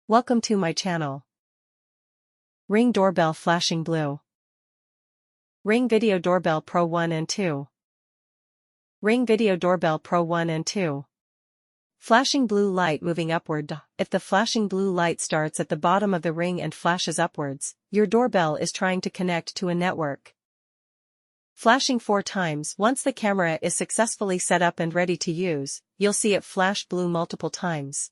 Welcome to my channel. Ring Doorbell flashing blue. Ring Video Doorbell Pro 1 and 2. Ring Video Doorbell Pro 1 and 2. Flashing blue light moving upward. If the flashing blue light starts at the bottom of the ring and flashes upwards, your doorbell is trying to connect to a network. Flashing 4 times. Once the camera is successfully set up and ready to use, you'll see it flash blue multiple times.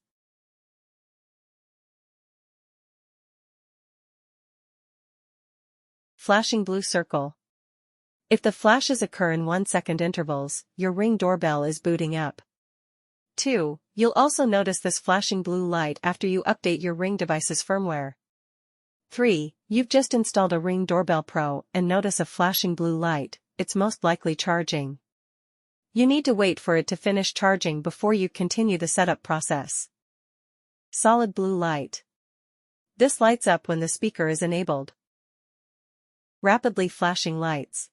Flashing blue circle. If the flashes occur in 1-second intervals, your Ring doorbell is booting up. 2. You'll also notice this flashing blue light after you update your Ring device's firmware. 3. You've just installed a Ring Doorbell Pro and notice a flashing blue light. It's most likely charging. You need to wait for it to finish charging before you continue the setup process. Solid blue light. This lights up when the speaker is enabled. Rapidly flashing lights.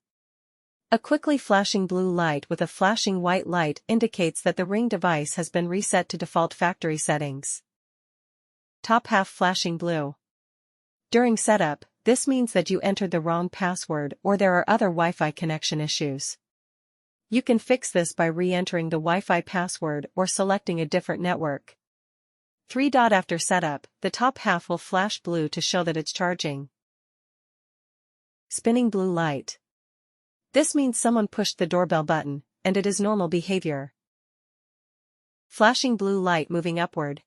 A quickly flashing blue light with a flashing white light indicates that the Ring device has been reset to default factory settings. Top half flashing blue. During setup, this means that you entered the wrong password or there are other Wi-Fi connection issues. You can fix this by re-entering the Wi-Fi password or selecting a different network. 3. After setup, the top half will flash blue to show that it's charging. Spinning blue light. This means someone pushed the doorbell button, and it is normal behavior. Flashing blue light moving upward.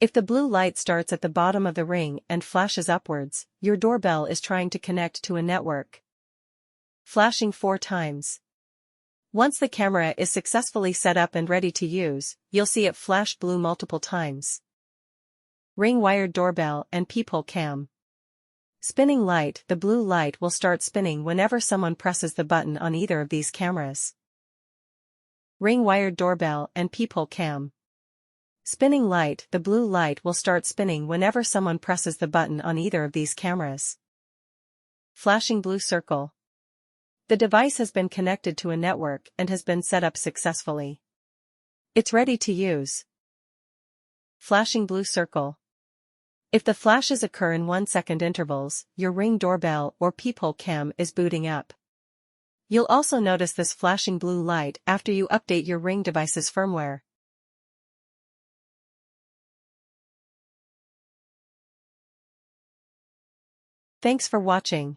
If the blue light starts at the bottom of the ring and flashes upwards, your doorbell is trying to connect to a network. Flashing 4 times. Once the camera is successfully set up and ready to use, you'll see it flash blue multiple times. Ring wired doorbell and peephole cam. Spinning light. The blue light will start spinning whenever someone presses the button on either of these cameras. Ring wired doorbell and peephole cam. Spinning light. The blue light will start spinning whenever someone presses the button on either of these cameras. Flashing blue circle. The device has been connected to a network and has been set up successfully. It's ready to use. Flashing blue circle. If the flashes occur in 1-second intervals, your Ring doorbell or peephole cam is booting up. You'll also notice this flashing blue light after you update your Ring device's firmware. Thanks for watching.